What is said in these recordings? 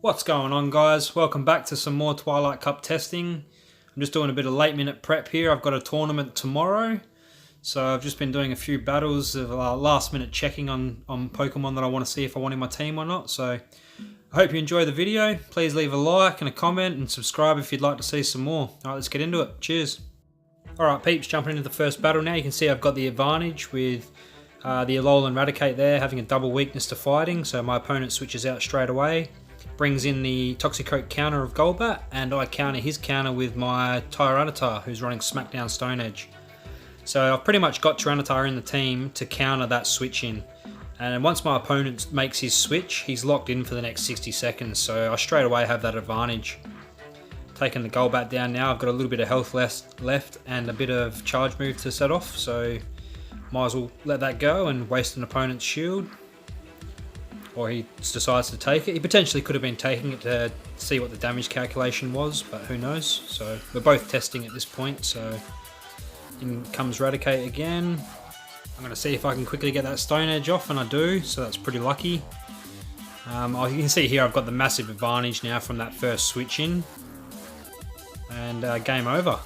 What's going on, guys? Welcome back to some more Twilight Cup testing. I'm just doing a bit of late minute prep here. I've got a tournament tomorrow, so I've just been doing a few battles of last minute checking on Pokemon that I want to see if I want in my team or not. So I hope you enjoy the video. Please leave a like and a comment and subscribe if you'd like to see some more. Alright, let's get into it. Cheers. Alright peeps, jumping into the first battle now. You can see I've got the advantage with the Alolan Raticate there having a double weakness to fighting, so my opponent switches out straight away. Brings in the Toxicroak counter of Golbat, and I counter his counter with my Tyranitar, who's running Smackdown Stone Edge. So I've pretty much got Tyranitar in the team to counter that switch in. And once my opponent makes his switch, he's locked in for the next 60 seconds, so I straight away have that advantage. Taking the Golbat down now, I've got a little bit of health left and a bit of charge move to set off, so might as well let that go and waste an opponent's shield. Or he decides to take it. He potentially could have been taking it to see what the damage calculation was, but who knows. So we're both testing at this point. So in comes Raticate again. I'm going to see if I can quickly get that Stone Edge off, and I do, so that's pretty lucky. You can see here I've got the massive advantage now from that first switch in. And game over.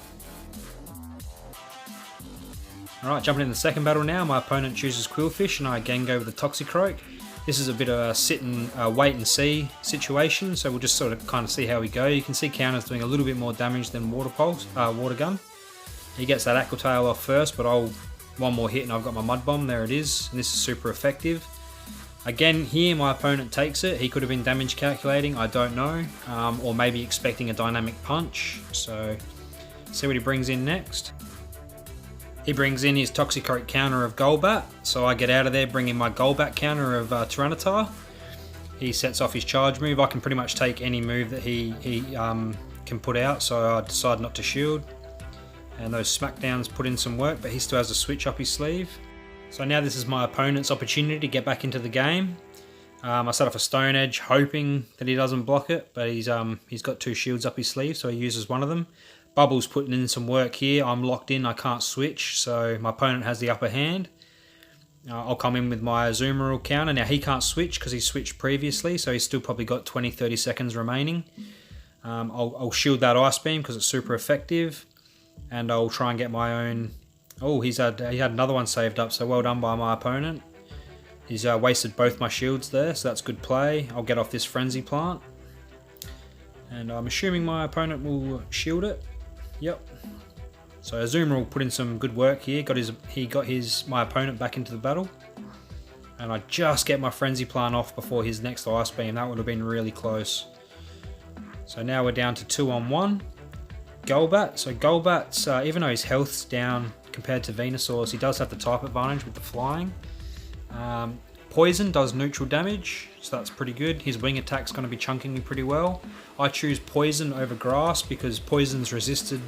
Alright, jumping in the second battle now. My opponent chooses Quillfish and I again go with the Toxicroak. This is a bit of a sit and wait and see situation, so we'll just sort of kind of see how we go. You can see Counter's doing a little bit more damage than Water Gun. He gets that Aqua Tail off first, but one more hit and I've got my Mud Bomb. There it is, and this is super effective. Again, here my opponent takes it. He could have been damage calculating, I don't know, or maybe expecting a Dynamic Punch. So see what he brings in next. He brings in his Toxicroak counter of Golbat, so I get out of there, bring in my Golbat counter of Tyranitar. He sets off his charge move. I can pretty much take any move that he can put out, so I decide not to shield. And those Smackdowns put in some work, but he still has a switch up his sleeve. So now this is my opponent's opportunity to get back into the game. I set off a Stone Edge, hoping that he doesn't block it, but he's got two shields up his sleeve, so he uses one of them. Bubble's putting in some work here. I'm locked in, I can't switch, so my opponent has the upper hand. I'll come in with my Azumarill counter. Now he can't switch because he switched previously, so he's still probably got 20-30 seconds remaining. I'll shield that Ice Beam because it's super effective, and I'll try and get my own... Oh, he had another one saved up, so well done by my opponent. He's wasted both my shields there, so that's good play. I'll get off this Frenzy Plant, and I'm assuming my opponent will shield it. Yep. So Azumarill put in some good work here. He got my opponent back into the battle, and I just get my Frenzy Plant off before his next Ice Beam. That would have been really close. So now we're down to 2-on-1. Golbat. So Golbat's even though his health's down compared to Venusaur's, he does have the type advantage with the flying. Poison does neutral damage, so that's pretty good. His wing attack's going to be chunking me pretty well. I choose Poison over Grass because Poison's resisted,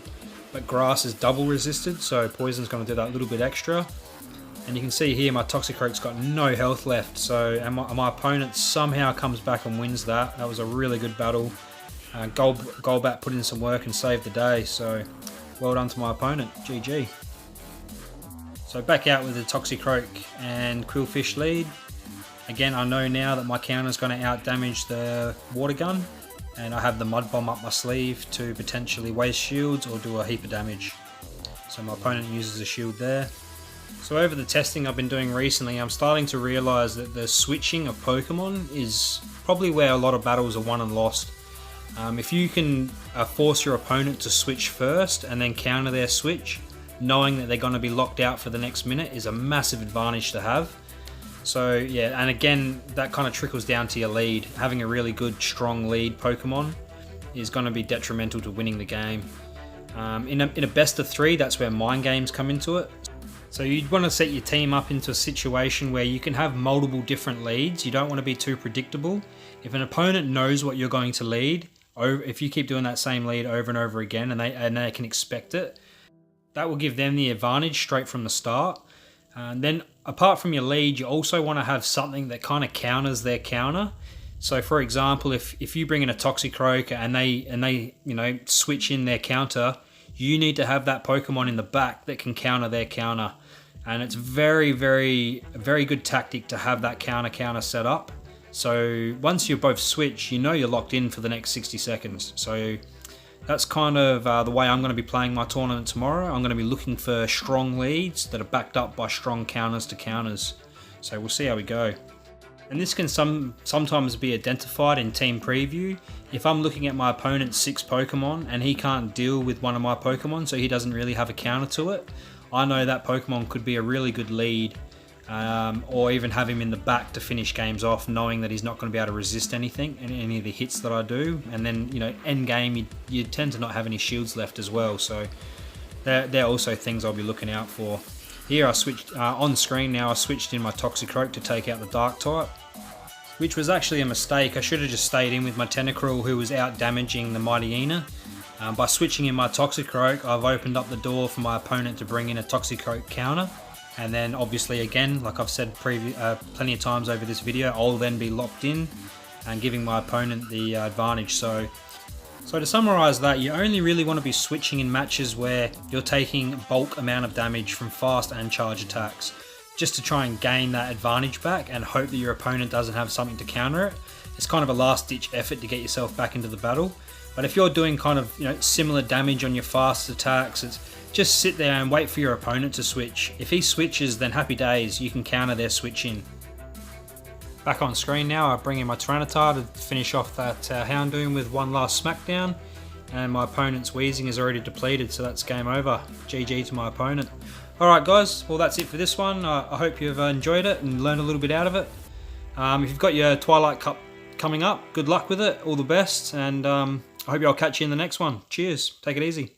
but Grass is double resisted, so Poison's going to do that little bit extra. And you can see here my Toxicroak's got no health left, so and my opponent somehow comes back and wins that. That was a really good battle. Golbat put in some work and saved the day, so well done to my opponent. GG. So back out with the Toxicroak and Quillfish lead. Again, I know now that my counter is going to out damage the Water Gun, and I have the Mud Bomb up my sleeve to potentially waste shields or do a heap of damage. So my opponent uses a shield there. So over the testing I've been doing recently, I'm starting to realise that the switching of Pokemon is probably where a lot of battles are won and lost. If you can force your opponent to switch first and then counter their switch, knowing that they're going to be locked out for the next minute is a massive advantage to have. So yeah, and again, that kind of trickles down to your lead. Having a really good, strong lead Pokemon is going to be detrimental to winning the game. In a best of 3, that's where mind games come into it. So you'd want to set your team up into a situation where you can have multiple different leads. You don't want to be too predictable. If an opponent knows what you're going to lead, if you keep doing that same lead over and over again and they can expect it, that will give them the advantage straight from the start. And then apart from your lead, you also want to have something that kind of counters their counter. So for example, if you bring in a Toxicroak and they switch in their counter, you need to have that Pokemon in the back that can counter their counter. And it's very, very, very good tactic to have that counter set up. So once you're both switched, you know you're locked in for the next 60 seconds. So that's kind of the way I'm going to be playing my tournament tomorrow. I'm going to be looking for strong leads that are backed up by strong counters to counters. So we'll see how we go. And this can sometimes be identified in team preview. If I'm looking at my opponent's 6 Pokemon and he can't deal with one of my Pokemon, so he doesn't really have a counter to it, I know that Pokemon could be a really good lead, or even have him in the back to finish games off, knowing that he's not going to be able to resist anything, any of the hits that I do. And then, you know, end game, you tend to not have any shields left as well. So they're also things I'll be looking out for. Here I switched, on screen now, I switched in my Toxicroak to take out the Dark type, which was actually a mistake. I should have just stayed in with my Tentacruel, who was out damaging the Mightyena. By switching in my Toxicroak, I've opened up the door for my opponent to bring in a Toxicroak counter. And then obviously again, like I've said plenty of times over this video, I'll then be locked in and giving my opponent the advantage. So to summarize that, you only really want to be switching in matches where you're taking bulk amount of damage from fast and charge attacks, just to try and gain that advantage back and hope that your opponent doesn't have something to counter it. It's kind of a last ditch effort to get yourself back into the battle. But if you're doing kind of, you know, similar damage on your fast attacks, it's just sit there and wait for your opponent to switch. If he switches, then happy days, you can counter their switch in. Back on screen now, I bring in my Tyranitar to finish off that Houndoom with one last smackdown. And my opponent's Weezing is already depleted, so that's game over. GG to my opponent. Alright guys, well that's it for this one. I hope you've enjoyed it and learned a little bit out of it. If you've got your Twilight Cup coming up, good luck with it, all the best, and I hope I'll catch you in the next one. Cheers, take it easy.